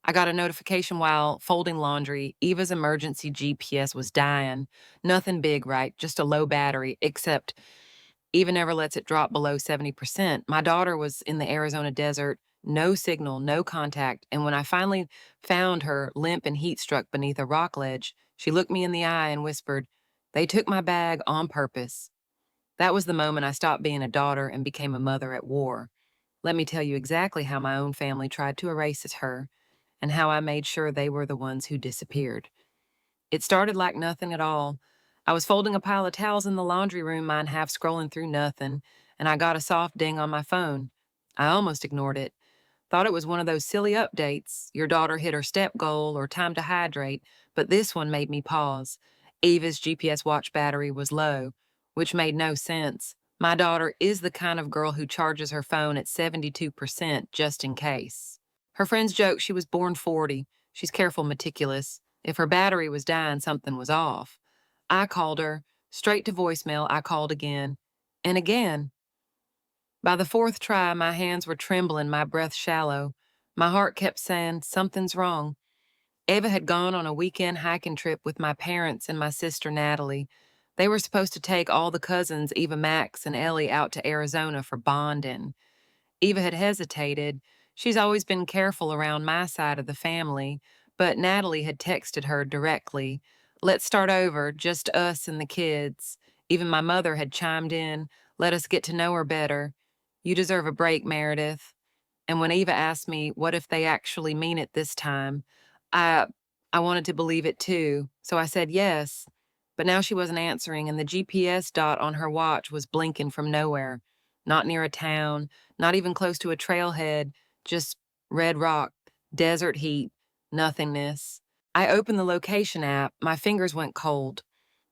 I got a notification while folding laundry. Eva's emergency GPS was dying. Nothing big, right? Just a low battery, except Eva never lets it drop below 70%. My daughter was in the Arizona desert, no signal, no contact, and when I finally found her limp and heat struck beneath a rock ledge, she looked me in the eye and whispered, "They took my bag on purpose." That was the moment I stopped being a daughter and became a mother at war. Let me tell you exactly how my own family tried to erase her and how I made sure they were the ones who disappeared. It started like nothing at all. I was folding a pile of towels in the laundry room, mine half scrolling through nothing, and I got a soft ding on my phone. I almost ignored it. Thought it was one of those silly updates, your daughter hit her step goal or time to hydrate, but this one made me pause. Eva's GPS watch battery was low, which made no sense. My daughter is the kind of girl who charges her phone at 72% just in case. Her friends joke she was born 40. She's careful, meticulous. If her battery was dying, something was off. I called her. Straight to voicemail, I called again. And again. By the fourth try, my hands were trembling, my breath shallow. My heart kept saying, something's wrong. Eva had gone on a weekend hiking trip with my parents and my sister Natalie. They were supposed to take all the cousins, Eva Max and Ellie, out to Arizona for bonding. Eva had hesitated. She's always been careful around my side of the family, but Natalie had texted her directly. Let's start over, just us and the kids. Even my mother had chimed in, let us get to know her better. You deserve a break, Meredith. And when Eva asked me, what if they actually mean it this time? I I wanted to believe it too, so I said yes. But now she wasn't answering, and the GPS dot on her watch was blinking from nowhere. Not near a town, not even close to a trailhead, just red rock, desert heat, nothingness. I opened the location app, my fingers went cold.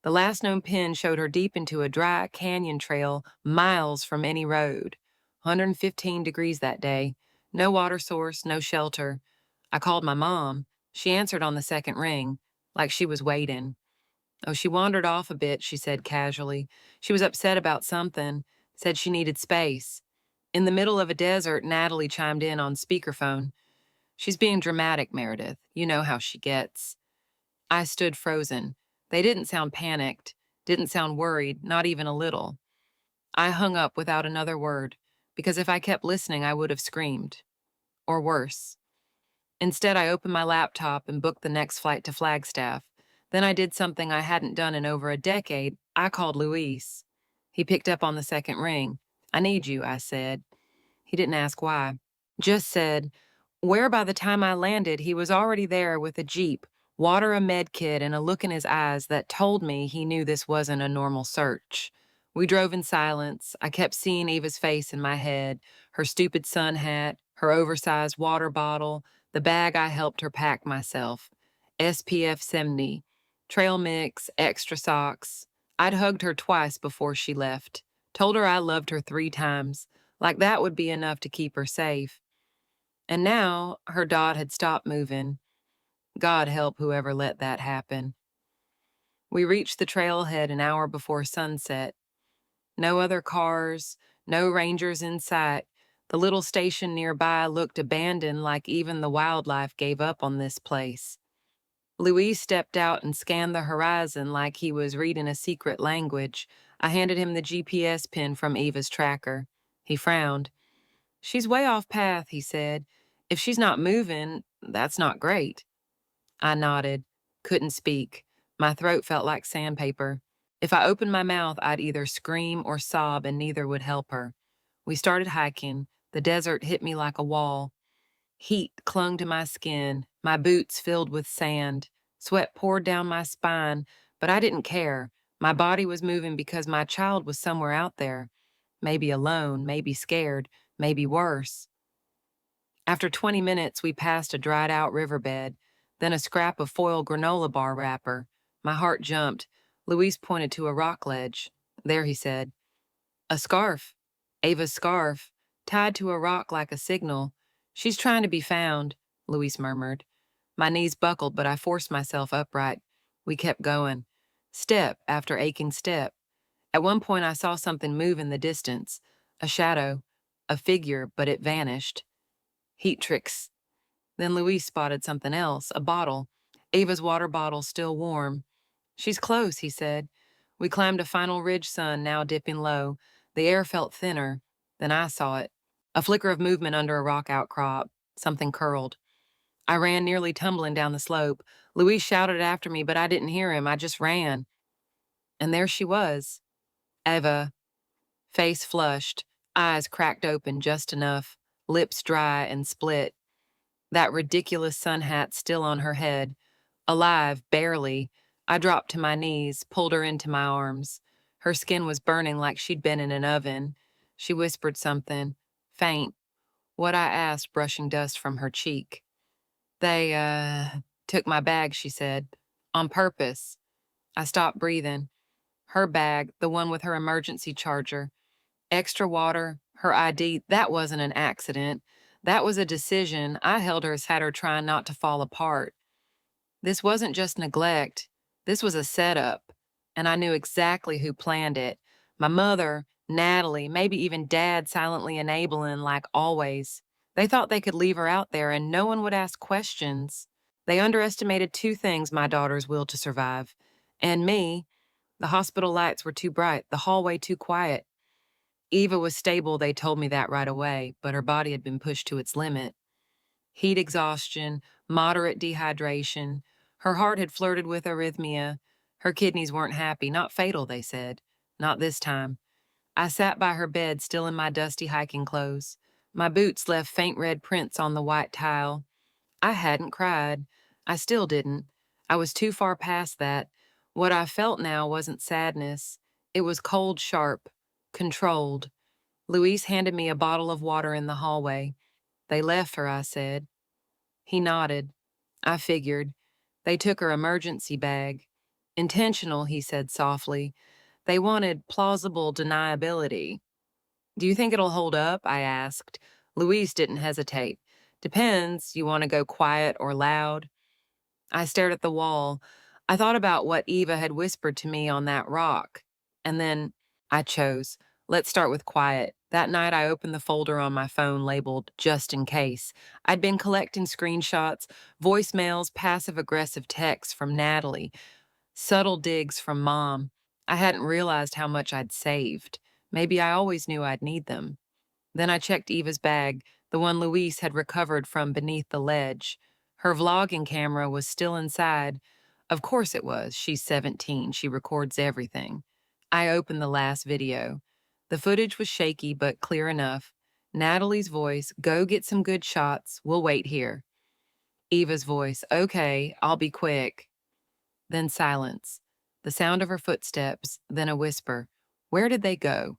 The last known pin showed her deep into a dry canyon trail miles from any road. 115 degrees that day. No water source, no shelter. I called my mom. She answered on the second ring, like she was waiting. Oh, she wandered off a bit, she said casually. She was upset about something, said she needed space. In the middle of a desert, Natalie chimed in on speakerphone. She's being dramatic, Meredith. You know how she gets. I stood frozen. They didn't sound panicked, didn't sound worried, not even a little. I hung up without another word, because if I kept listening, I would have screamed. Or worse. Instead, I opened my laptop and booked the next flight to Flagstaff. Then I did something I hadn't done in over a decade. I called Luis. He picked up on the second ring. I need you, I said. He didn't ask why. Just said, where by the time I landed, he was already there with a Jeep, water, a med kit, and a look in his eyes that told me he knew this wasn't a normal search. We drove in silence. I kept seeing Eva's face in my head, her stupid sun hat, her oversized water bottle, the bag I helped her pack myself. SPF 70, trail mix, extra socks. I'd hugged her twice before she left, told her I loved her 3 times, like that would be enough to keep her safe. And now her dot had stopped moving. God help whoever let that happen. We reached the trailhead an hour before sunset. No other cars, no rangers in sight. The little station nearby looked abandoned, like even the wildlife gave up on this place. Louise stepped out and scanned the horizon like he was reading a secret language. I handed him the GPS pin from Eva's tracker. He frowned. She's way off path, he said. If she's not moving, that's not great. I nodded, couldn't speak. My throat felt like sandpaper. If I opened my mouth, I'd either scream or sob, and neither would help her. We started hiking. The desert hit me like a wall. Heat clung to my skin, my boots filled with sand. Sweat poured down my spine, but I didn't care. My body was moving because my child was somewhere out there. Maybe alone, maybe scared, maybe worse. After 20 minutes, we passed a dried out riverbed, then a scrap of foil granola bar wrapper. My heart jumped. Luis pointed to a rock ledge. There, he said. A scarf. Ava's scarf, tied to a rock like a signal. She's trying to be found, Luis murmured. My knees buckled, but I forced myself upright. We kept going. Step after aching step. At one point, I saw something move in the distance. A shadow. A figure, but it vanished. Heat tricks. Then Louise spotted something else, a bottle. Ava's water bottle still warm. She's close, he said. We climbed a final ridge sun, now dipping low. The air felt thinner. Then I saw it. A flicker of movement under a rock outcrop. Something curled. I ran, nearly tumbling down the slope. Louise shouted after me, but I didn't hear him. I just ran. And there she was. Ava, face flushed, eyes cracked open just enough, lips dry and split. That ridiculous sun hat still on her head. Alive, barely. I dropped to my knees, pulled her into my arms. Her skin was burning like she'd been in an oven. She whispered something, faint. What I asked, brushing dust from her cheek. They took my bag, she said. On purpose. I stopped breathing. Her bag, the one with her emergency charger. Extra water, her ID, that wasn't an accident. That was a decision. I held her, had her trying not to fall apart. This wasn't just neglect. This was a setup. And I knew exactly who planned it. My mother, Natalie, maybe even Dad silently enabling like always. They thought they could leave her out there and no one would ask questions. They underestimated two things: my daughter's will to survive. And me. The hospital lights were too bright, the hallway too quiet. Eva was stable, they told me that right away, but her body had been pushed to its limit. Heat exhaustion, moderate dehydration. Her heart had flirted with arrhythmia. Her kidneys weren't happy, not fatal, they said. Not this time. I sat by her bed, still in my dusty hiking clothes. My boots left faint red prints on the white tile. I hadn't cried. I still didn't. I was too far past that. What I felt now wasn't sadness. It was cold, sharp, controlled. Louise handed me a bottle of water in the hallway. They left her, I said. He nodded. I figured. They took her emergency bag. Intentional, he said softly. They wanted plausible deniability. Do you think it'll hold up? I asked. Louise didn't hesitate. Depends. You want to go quiet or loud? I stared at the wall. I thought about what Eva had whispered to me on that rock. And then I chose. Let's start with quiet. That night I opened the folder on my phone labeled just in case. I'd been collecting screenshots, voicemails, passive-aggressive texts from Natalie, subtle digs from Mom. I hadn't realized how much I'd saved. Maybe I always knew I'd need them. Then I checked Eva's bag, the one Louise had recovered from beneath the ledge. Her vlogging camera was still inside. Of course it was. She's 17. She records everything. I opened the last video. The footage was shaky but clear enough. Natalie's voice, go get some good shots. We'll wait here. Eva's voice, okay, I'll be quick. Then silence. The sound of her footsteps, then a whisper. Where did they go?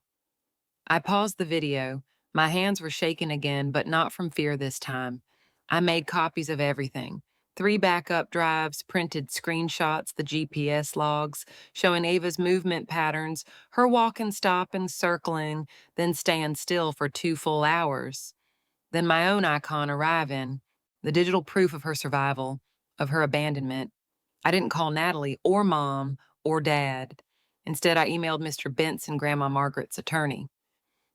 I paused the video. My hands were shaking again, but not from fear this time. I made copies of everything. 3 backup drives, printed screenshots, the GPS logs, showing Ava's movement patterns, her walking, stopping, circling, then staying still for 2 full hours. Then my own icon arriving, the digital proof of her survival, of her abandonment. I didn't call Natalie or Mom or Dad. Instead, I emailed Mr. Benson, Grandma Margaret's attorney.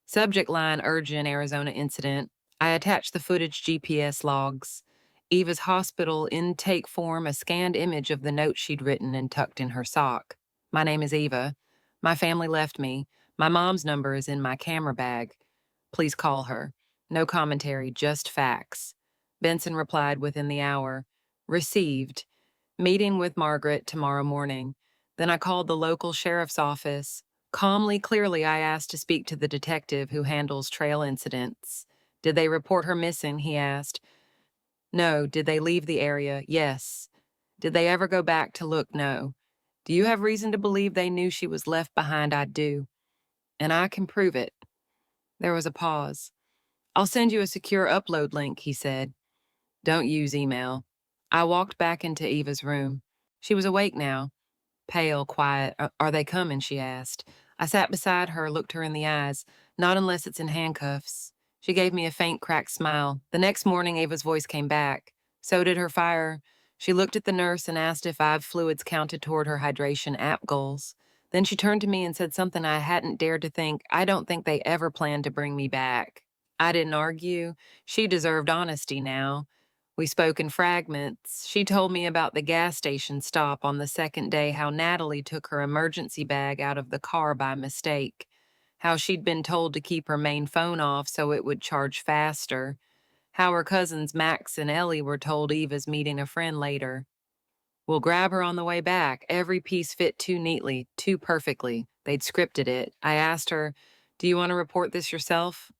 Subject line, urgent Arizona incident. I attached the footage GPS logs. Eva's hospital intake form, a scanned image of the note she'd written and tucked in her sock. My name is Eva. My family left me. My mom's number is in my camera bag. Please call her. No commentary, just facts. Benson replied within the hour. Received. Meeting with Margaret tomorrow morning. Then I called the local sheriff's office. Calmly, clearly, I asked to speak to the detective who handles trail incidents. Did they report her missing? He asked. No. Did they leave the area? Yes. Did they ever go back to look? No. Do you have reason to believe they knew she was left behind? I do. And I can prove it. There was a pause. I'll send you a secure upload link, he said. Don't use email. I walked back into Eva's room. She was awake now. Pale, quiet. Are they coming? She asked. I sat beside her, looked her in the eyes. Not unless it's in handcuffs. She gave me a faint, cracked smile. The next morning, Ava's voice came back. So did her fire. She looked at the nurse and asked if IV fluids counted toward her hydration app goals. Then she turned to me and said something I hadn't dared to think. I don't think they ever planned to bring me back. I didn't argue. She deserved honesty now. We spoke in fragments. She told me about the gas station stop on the second day, how Natalie took her emergency bag out of the car by mistake, how she'd been told to keep her main phone off so it would charge faster, how her cousins Max and Ellie were told Eva's meeting a friend later. We'll grab her on the way back. Every piece fit too neatly, too perfectly. They'd scripted it. I asked her, "Do you want to report this yourself?"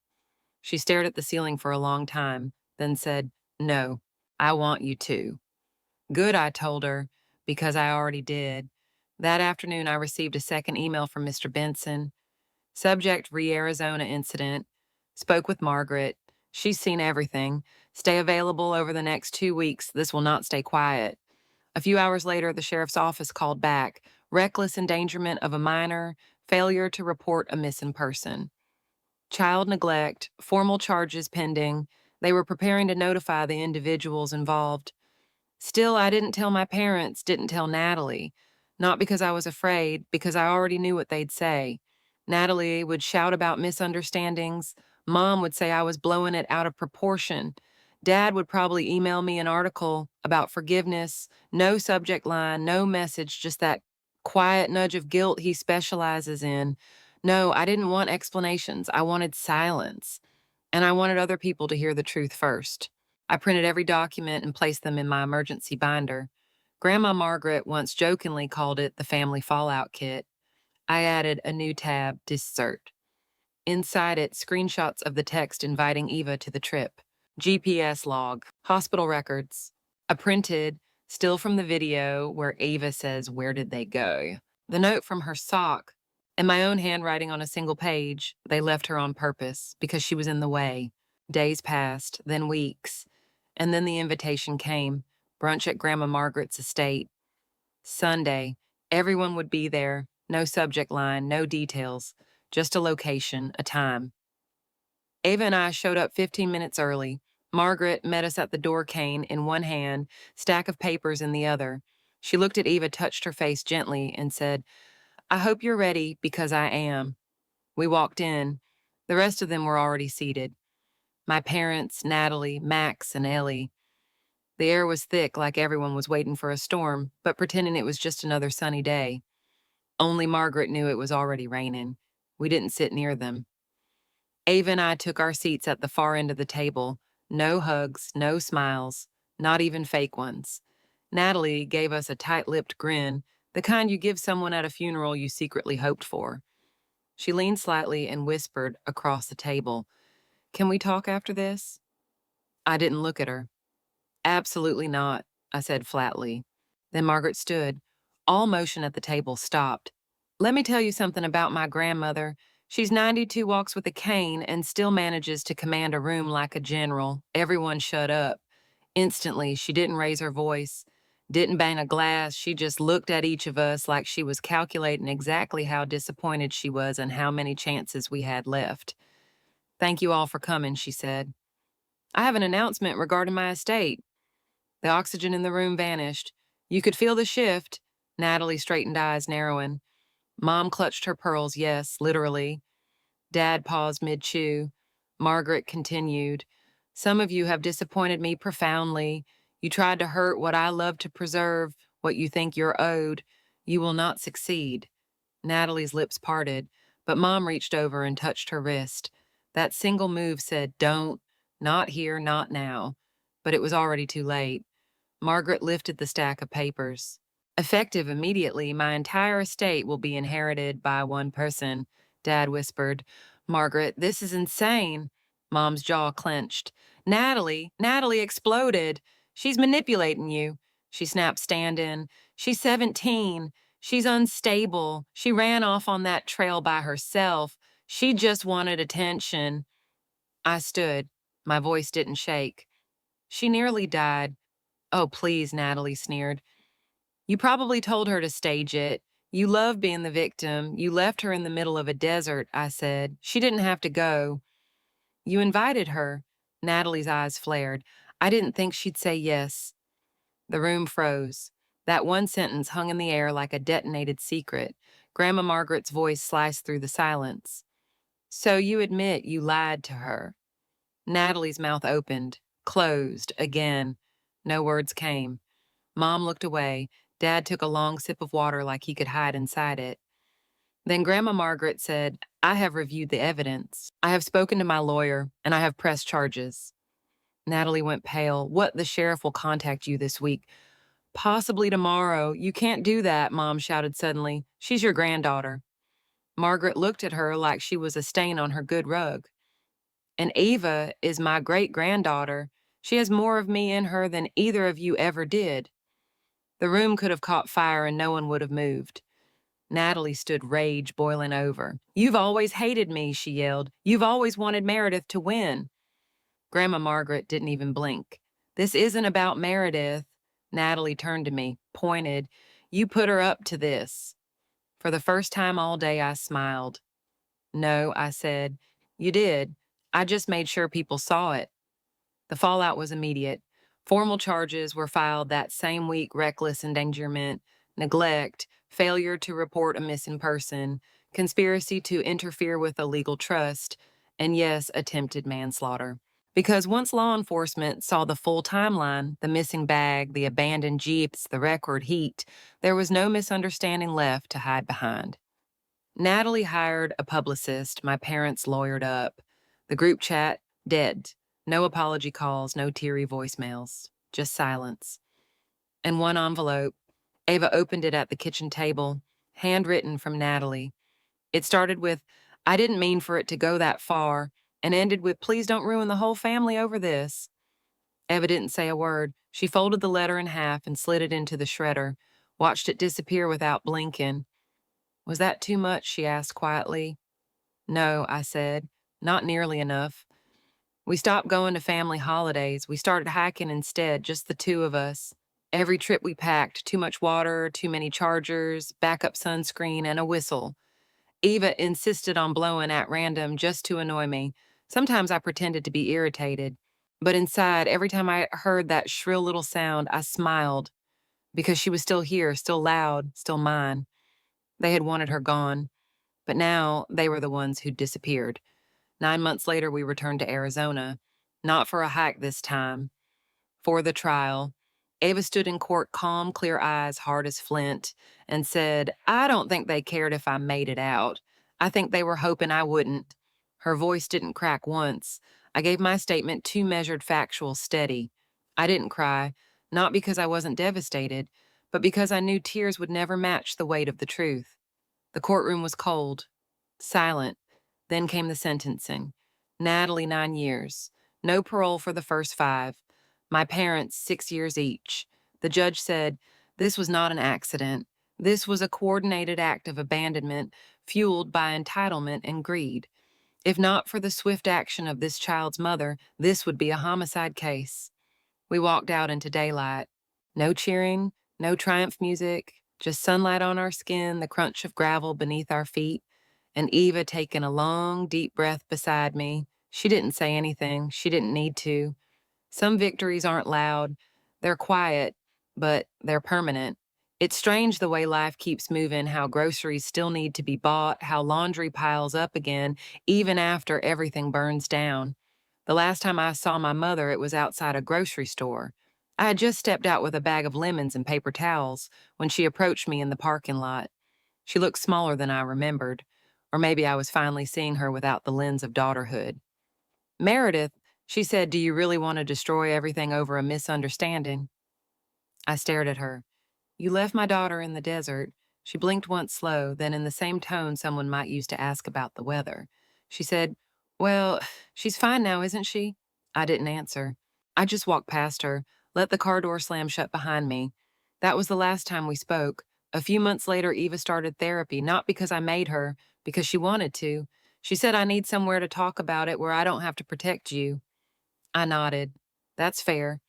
She stared at the ceiling for a long time, then said, "No, I want you to." Good, I told her, because I already did. That afternoon, I received a second email from Mr. Benson. Subject Arizona incident. Spoke with Margaret. She's seen everything. Stay available over the next 2 weeks. This will not stay quiet. A few hours later, the sheriff's office called back. Reckless endangerment of a minor, failure to report a missing person. Child neglect, formal charges pending. They were preparing to notify the individuals involved. Still, I didn't tell my parents, didn't tell Natalie. Not because I was afraid, because I already knew what they'd say. Natalie would shout about misunderstandings. Mom would say I was blowing it out of proportion. Dad would probably email me an article about forgiveness, no subject line, no message, just that quiet nudge of guilt he specializes in. No, I didn't want explanations. I wanted silence. And I wanted other people to hear the truth first. I printed every document and placed them in my emergency binder. Grandma Margaret once jokingly called it the family fallout kit. I added a new tab, Dissert. Inside it, screenshots of the text inviting Eva to the trip, GPS log, hospital records, a printed, still from the video where Eva says, "Where did they go?" The note from her sock, and my own handwriting on a single page. They left her on purpose because she was in the way. Days passed, then weeks, and then the invitation came, brunch at Grandma Margaret's estate. Sunday, everyone would be there, no subject line, no details, just a location, a time. Ava and I showed up 15 minutes early. Margaret met us at the door, cane in one hand, stack of papers in the other. She looked at Eva, touched her face gently, and said, "I hope you're ready, because I am." We walked in. The rest of them were already seated. My parents, Natalie, Max, and Ellie. The air was thick, like everyone was waiting for a storm, but pretending it was just another sunny day. Only Margaret knew it was already raining. We didn't sit near them. Ava and I took our seats at the far end of the table. No hugs, no smiles, not even fake ones. Natalie gave us a tight-lipped grin, the kind you give someone at a funeral you secretly hoped for. She leaned slightly and whispered across the table, "Can we talk after this?" I didn't look at her. "Absolutely not," I said flatly. Then Margaret stood. All motion at the table stopped. "Let me tell you something about my grandmother. She's 92, walks with a cane, and still manages to command a room like a general." Everyone shut up. Instantly, she didn't raise her voice, didn't bang a glass. She just looked at each of us like she was calculating exactly how disappointed she was and how many chances we had left. "Thank you all for coming," she said. "I have an announcement regarding my estate." The oxygen in the room vanished. You could feel the shift. Natalie straightened eyes narrowing. Mom clutched her pearls, yes, literally. Dad paused mid-chew. Margaret continued. "Some of you have disappointed me profoundly. You tried to hurt what I love to preserve, what you think you're owed. You will not succeed." Natalie's lips parted, but Mom reached over and touched her wrist. That single move said, "Don't, not here, not now." But it was already too late. Margaret lifted the stack of papers. "Effective immediately, my entire estate will be inherited by one person," Dad whispered. "Margaret, this is insane." Mom's jaw clenched. Natalie exploded. "She's manipulating you." She snapped, standing. "She's 17. She's unstable. She ran off on that trail by herself. She just wanted attention." I stood. My voice didn't shake. "She nearly died." "Oh, please," Natalie sneered. "You probably told her to stage it. You love being the victim. You left her in the middle of a desert," I said. "She didn't have to go." "You invited her." Natalie's eyes flared. "I didn't think she'd say yes." The room froze. That one sentence hung in the air like a detonated secret. Grandma Margaret's voice sliced through the silence. "So you admit you lied to her?" Natalie's mouth opened, closed, again. No words came. Mom looked away. Dad took a long sip of water like he could hide inside it. Then Grandma Margaret said, I have reviewed the evidence. I have spoken to my lawyer, and I have pressed charges. Natalie went pale. What? The sheriff will contact you this week. Possibly tomorrow. You can't do that, Mom shouted suddenly. She's your granddaughter. Margaret looked at her like she was a stain on her good rug. And Eva is my great-granddaughter. She has more of me in her than either of you ever did. The room could have caught fire and no one would have moved. Natalie stood, rage boiling over. You've always hated me, she yelled. You've always wanted Meredith to win. Grandma Margaret didn't even blink. This isn't about Meredith. Natalie turned to me, pointed. You put her up to this. For the first time all day, I smiled. No, I said. You did. I just made sure people saw it. The fallout was immediate. Formal charges were filed that same week: reckless endangerment, neglect, failure to report a missing person, conspiracy to interfere with a legal trust, and yes, attempted manslaughter. Because once law enforcement saw the full timeline, the missing bag, the abandoned Jeeps, the record heat, there was no misunderstanding left to hide behind. Natalie hired a publicist. My parents lawyered up. The group chat, dead. No apology calls, no teary voicemails, just silence. And one envelope. Ava opened it at the kitchen table, handwritten from Natalie. It started with, I didn't mean for it to go that far, and ended with, please don't ruin the whole family over this. Eva didn't say a word. She folded the letter in half and slid it into the shredder, watched it disappear without blinking. Was that too much? She asked quietly. No, I said. Not nearly enough. We stopped going to family holidays. We started hiking instead, just the two of us. Every trip we packed, too much water, too many chargers, backup sunscreen, and a whistle. Eva insisted on blowing at random just to annoy me. Sometimes I pretended to be irritated. But inside, every time I heard that shrill little sound, I smiled. Because she was still here, still loud, still mine. They had wanted her gone. But now they were the ones who'd disappeared. 9 months later, we returned to Arizona. Not for a hike this time. For the trial. Ava stood in court, calm, clear eyes, hard as flint, and said, I don't think they cared if I made it out. I think they were hoping I wouldn't. Her voice didn't crack once. I gave my statement too measured, factual, steady. I didn't cry, not because I wasn't devastated, but because I knew tears would never match the weight of the truth. The courtroom was cold, silent. Then came the sentencing. Natalie, 9 years. No parole for the first 5. My parents, 6 years each. The judge said, this was not an accident. This was a coordinated act of abandonment fueled by entitlement and greed. If not for the swift action of this child's mother, this would be a homicide case. We walked out into daylight. No cheering, no triumph music, just sunlight on our skin, the crunch of gravel beneath our feet, and Eva taking a long, deep breath beside me. She didn't say anything. She didn't need to. Some victories aren't loud. They're quiet, but they're permanent. It's strange the way life keeps moving, how groceries still need to be bought, how laundry piles up again, even after everything burns down. The last time I saw my mother, it was outside a grocery store. I had just stepped out with a bag of lemons and paper towels when she approached me in the parking lot. She looked smaller than I remembered, or maybe I was finally seeing her without the lens of daughterhood. Meredith, she said, do you really want to destroy everything over a misunderstanding? I stared at her. You left my daughter in the desert. She blinked once slow, then in the same tone someone might use to ask about the weather. She said, well, she's fine now, isn't she? I didn't answer. I just walked past her, let the car door slam shut behind me. That was the last time we spoke. A few months later, Eva started therapy, not because I made her, because she wanted to. She said, I need somewhere to talk about it where I don't have to protect you. I nodded. That's fair.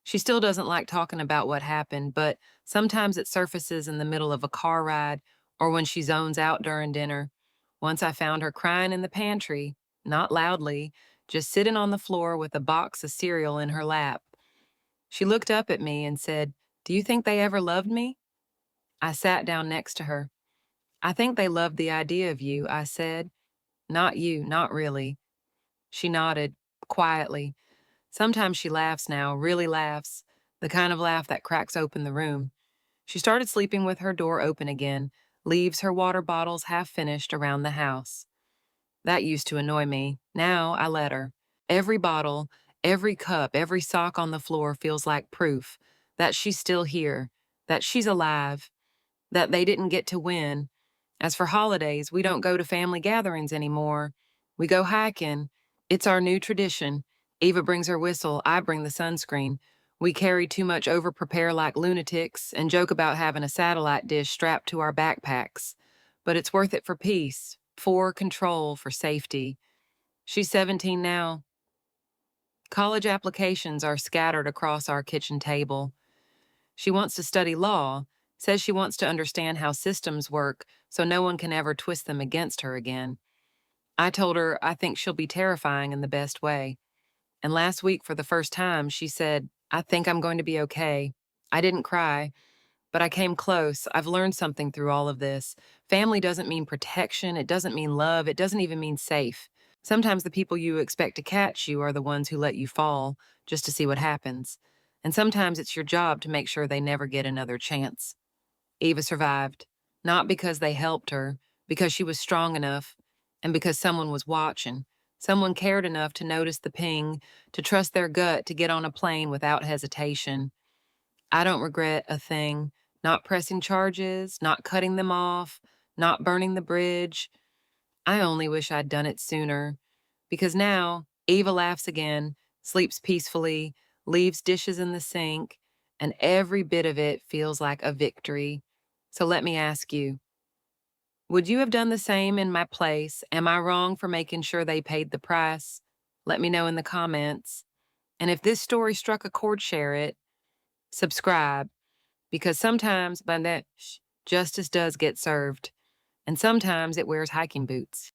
She still doesn't like talking about what happened, but sometimes it surfaces in the middle of a car ride or when she zones out during dinner. Once I found her crying in the pantry, not loudly, just sitting on the floor with a box of cereal in her lap. She looked up at me and said, do you think they ever loved me? I sat down next to her. I think they loved the idea of you, I said. Not you, not really. She nodded, quietly. Sometimes she laughs now, really laughs. the kind of laugh that cracks open the room. She started sleeping with her door open again, leaves her water bottles half finished around the house. That used to annoy me. Now I let her. Every bottle, every cup, every sock on the floor feels like proof that she's still here, that she's alive, that they didn't get to win. As for holidays, we don't go to family gatherings anymore. We go hiking. It's our new tradition. Eva brings her whistle, I bring the sunscreen. We carry too much over-prepare like lunatics and joke about having a satellite dish strapped to our backpacks. But it's worth it for peace, for control, for safety. She's 17 now. College applications are scattered across our kitchen table. She wants to study law, says she wants to understand how systems work so no one can ever twist them against her again. I told her I think she'll be terrifying in the best way. And last week, for the first time, she said, I think I'm going to be okay. I didn't cry, but I came close. I've learned something through all of this. Family doesn't mean protection. It doesn't mean love. It doesn't even mean safe. Sometimes the people you expect to catch you are the ones who let you fall just to see what happens. And sometimes it's your job to make sure they never get another chance. Eva survived, not because they helped her, because she was strong enough, and because someone was watching. Someone cared enough to notice the ping, to trust their gut to get on a plane without hesitation. I don't regret a thing, not pressing charges, not cutting them off, not burning the bridge. I only wish I'd done it sooner. Because now, Eva laughs again, sleeps peacefully, leaves dishes in the sink, and every bit of it feels like a victory. So let me ask you, would you have done the same in my place? Am I wrong for making sure they paid the price? Let me know in the comments. And if this story struck a chord, share it. Subscribe, because sometimes by that justice does get served, and sometimes it wears hiking boots.